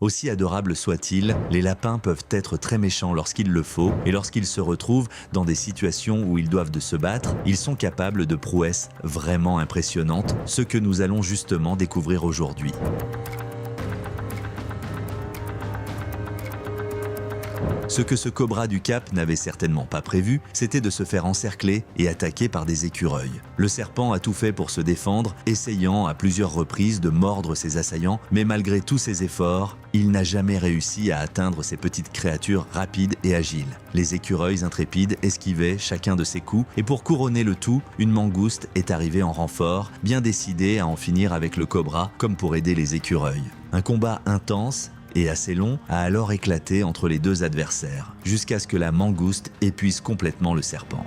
Aussi adorables soient-ils, les lapins peuvent être très méchants lorsqu'il le faut, et lorsqu'ils se retrouvent dans des situations où ils doivent se battre, ils sont capables de prouesses vraiment impressionnantes, ce que nous allons justement découvrir aujourd'hui. Ce que ce cobra du Cap n'avait certainement pas prévu, c'était de se faire encercler et attaquer par des écureuils. Le serpent a tout fait pour se défendre, essayant à plusieurs reprises de mordre ses assaillants, mais malgré tous ses efforts, il n'a jamais réussi à atteindre ces petites créatures rapides et agiles. Les écureuils intrépides esquivaient chacun de ses coups, et pour couronner le tout, une mangouste est arrivée en renfort, bien décidée à en finir avec le cobra comme pour aider les écureuils. Un combat intense et assez long a alors éclaté entre les deux adversaires, jusqu'à ce que la mangouste épuise complètement le serpent.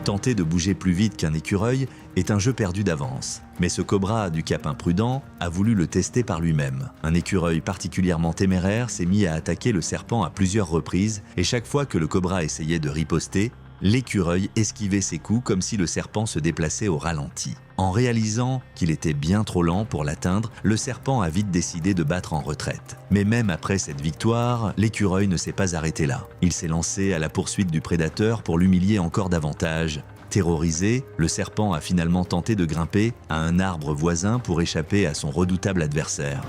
Tenter de bouger plus vite qu'un écureuil est un jeu perdu d'avance. Mais ce cobra du Cap imprudent a voulu le tester par lui-même. Un écureuil particulièrement téméraire s'est mis à attaquer le serpent à plusieurs reprises, et chaque fois que le cobra essayait de riposter, l'écureuil esquivait ses coups comme si le serpent se déplaçait au ralenti. En réalisant qu'il était bien trop lent pour l'atteindre, le serpent a vite décidé de battre en retraite. Mais même après cette victoire, l'écureuil ne s'est pas arrêté là. Il s'est lancé à la poursuite du prédateur pour l'humilier encore davantage. Terrorisé, le serpent a finalement tenté de grimper à un arbre voisin pour échapper à son redoutable adversaire.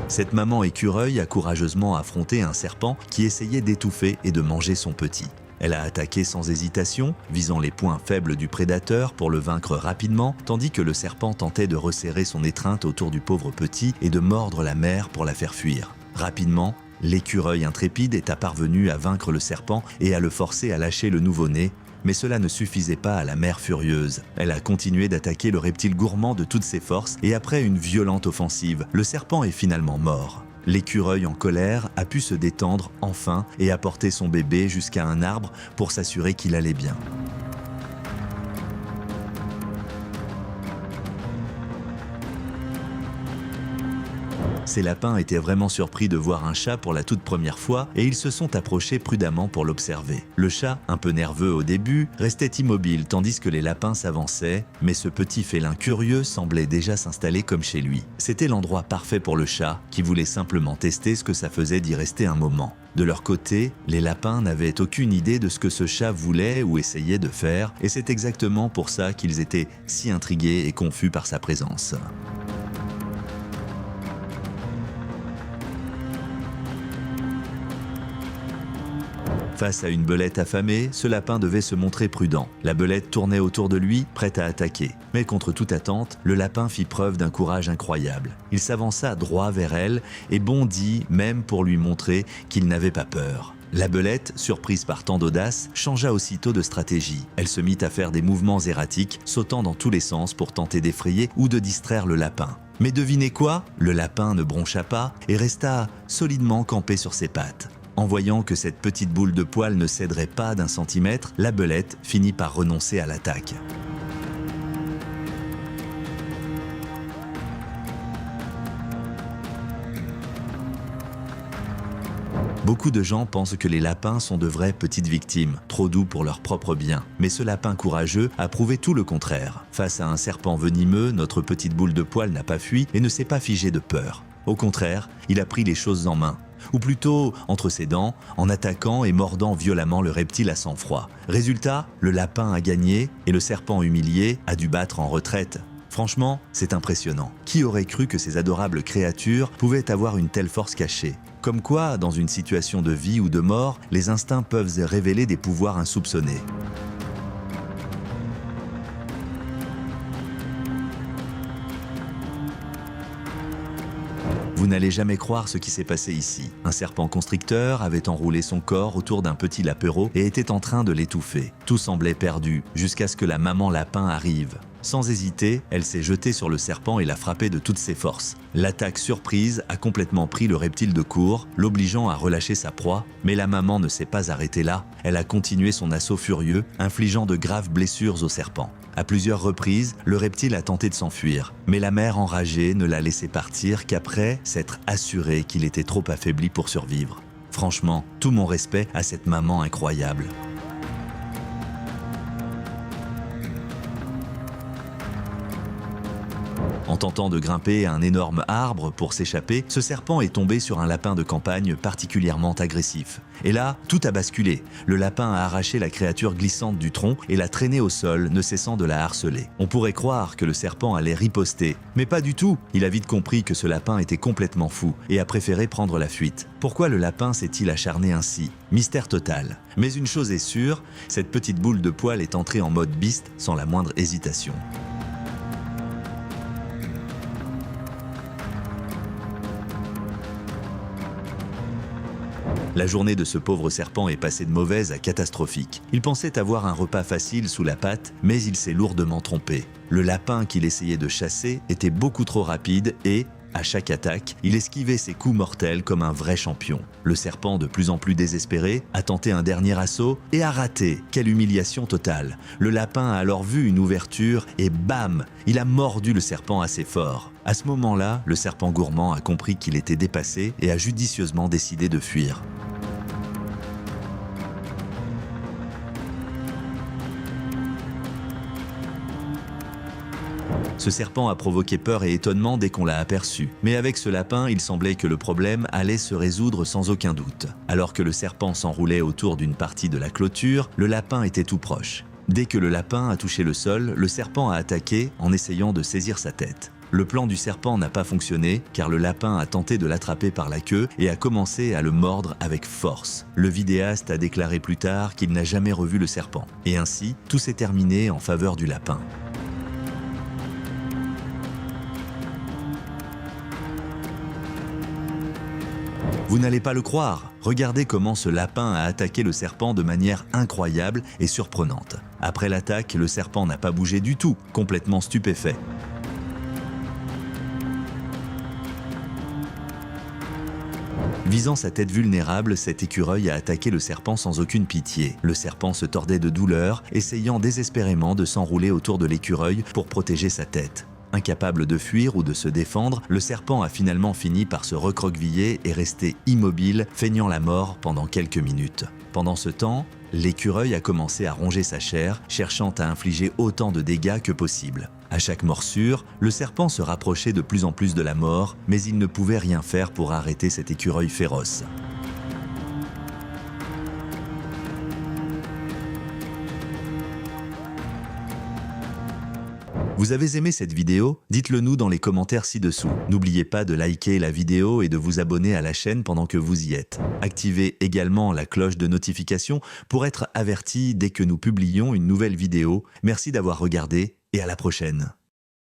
Cette maman écureuil a courageusement affronté un serpent qui essayait d'étouffer et de manger son petit. Elle a attaqué sans hésitation, visant les points faibles du prédateur pour le vaincre rapidement, tandis que le serpent tentait de resserrer son étreinte autour du pauvre petit et de mordre la mère pour la faire fuir. Rapidement, l'écureuil intrépide est parvenu à vaincre le serpent et à le forcer à lâcher le nouveau-né. Mais cela ne suffisait pas à la mère furieuse. Elle a continué d'attaquer le reptile gourmand de toutes ses forces et après une violente offensive, le serpent est finalement mort. L'écureuil en colère a pu se détendre enfin et apporter son bébé jusqu'à un arbre pour s'assurer qu'il allait bien. Ces lapins étaient vraiment surpris de voir un chat pour la toute première fois et ils se sont approchés prudemment pour l'observer. Le chat, un peu nerveux au début, restait immobile tandis que les lapins s'avançaient, mais ce petit félin curieux semblait déjà s'installer comme chez lui. C'était l'endroit parfait pour le chat qui voulait simplement tester ce que ça faisait d'y rester un moment. De leur côté, les lapins n'avaient aucune idée de ce que ce chat voulait ou essayait de faire et c'est exactement pour ça qu'ils étaient si intrigués et confus par sa présence. Face à une belette affamée, ce lapin devait se montrer prudent. La belette tournait autour de lui, prête à attaquer. Mais contre toute attente, le lapin fit preuve d'un courage incroyable. Il s'avança droit vers elle et bondit même pour lui montrer qu'il n'avait pas peur. La belette, surprise par tant d'audace, changea aussitôt de stratégie. Elle se mit à faire des mouvements erratiques, sautant dans tous les sens pour tenter d'effrayer ou de distraire le lapin. Mais devinez quoi? Le lapin ne broncha pas et resta solidement campé sur ses pattes. En voyant que cette petite boule de poil ne céderait pas d'un centimètre, la belette finit par renoncer à l'attaque. Beaucoup de gens pensent que les lapins sont de vraies petites victimes, trop doux pour leur propre bien. Mais ce lapin courageux a prouvé tout le contraire. Face à un serpent venimeux, notre petite boule de poil n'a pas fui et ne s'est pas figé de peur. Au contraire, il a pris les choses en main. Ou plutôt entre ses dents, en attaquant et mordant violemment le reptile à sang-froid. Résultat, le lapin a gagné et le serpent humilié a dû battre en retraite. Franchement, c'est impressionnant. Qui aurait cru que ces adorables créatures pouvaient avoir une telle force cachée? Comme quoi, dans une situation de vie ou de mort, les instincts peuvent révéler des pouvoirs insoupçonnés. Vous n'allez jamais croire ce qui s'est passé ici. Un serpent constricteur avait enroulé son corps autour d'un petit lapéro et était en train de l'étouffer. Tout semblait perdu, jusqu'à ce que la maman lapin arrive. Sans hésiter, elle s'est jetée sur le serpent et l'a frappé de toutes ses forces. L'attaque surprise a complètement pris le reptile de court, l'obligeant à relâcher sa proie, mais la maman ne s'est pas arrêtée là. Elle a continué son assaut furieux, infligeant de graves blessures au serpent. À plusieurs reprises, le reptile a tenté de s'enfuir, mais la mère enragée ne l'a laissé partir qu'après s'être assurée qu'il était trop affaibli pour survivre. Franchement, tout mon respect à cette maman incroyable. En tentant de grimper à un énorme arbre pour s'échapper, ce serpent est tombé sur un lapin de campagne particulièrement agressif. Et là, tout a basculé. Le lapin a arraché la créature glissante du tronc et l'a traînée au sol, ne cessant de la harceler. On pourrait croire que le serpent allait riposter, mais pas du tout. Il a vite compris que ce lapin était complètement fou et a préféré prendre la fuite. Pourquoi le lapin s'est-il acharné ainsi? Mystère total. Mais une chose est sûre, cette petite boule de poil est entrée en mode beast sans la moindre hésitation. La journée de ce pauvre serpent est passée de mauvaise à catastrophique. Il pensait avoir un repas facile sous la patte, mais il s'est lourdement trompé. Le lapin qu'il essayait de chasser était beaucoup trop rapide et, à chaque attaque, il esquivait ses coups mortels comme un vrai champion. Le serpent, de plus en plus désespéré, a tenté un dernier assaut et a raté. Quelle humiliation totale! Le lapin a alors vu une ouverture et bam! Il a mordu le serpent assez fort. À ce moment-là, le serpent gourmand a compris qu'il était dépassé et a judicieusement décidé de fuir. Ce serpent a provoqué peur et étonnement dès qu'on l'a aperçu. Mais avec ce lapin, il semblait que le problème allait se résoudre sans aucun doute. Alors que le serpent s'enroulait autour d'une partie de la clôture, le lapin était tout proche. Dès que le lapin a touché le sol, le serpent a attaqué en essayant de saisir sa tête. Le plan du serpent n'a pas fonctionné car le lapin a tenté de l'attraper par la queue et a commencé à le mordre avec force. Le vidéaste a déclaré plus tard qu'il n'a jamais revu le serpent. Et ainsi, tout s'est terminé en faveur du lapin. Vous n'allez pas le croire, regardez comment ce lapin a attaqué le serpent de manière incroyable et surprenante. Après l'attaque, le serpent n'a pas bougé du tout, complètement stupéfait. Visant sa tête vulnérable, cet écureuil a attaqué le serpent sans aucune pitié. Le serpent se tordait de douleur, essayant désespérément de s'enrouler autour de l'écureuil pour protéger sa tête. Incapable de fuir ou de se défendre, le serpent a finalement fini par se recroqueviller et rester immobile, feignant la mort pendant quelques minutes. Pendant ce temps, l'écureuil a commencé à ronger sa chair, cherchant à infliger autant de dégâts que possible. À chaque morsure, le serpent se rapprochait de plus en plus de la mort, mais il ne pouvait rien faire pour arrêter cet écureuil féroce. Vous avez aimé cette vidéo? Dites-le nous dans les commentaires ci-dessous. N'oubliez pas de liker la vidéo et de vous abonner à la chaîne pendant que vous y êtes. Activez également la cloche de notification pour être averti dès que nous publions une nouvelle vidéo. Merci d'avoir regardé et à la prochaine.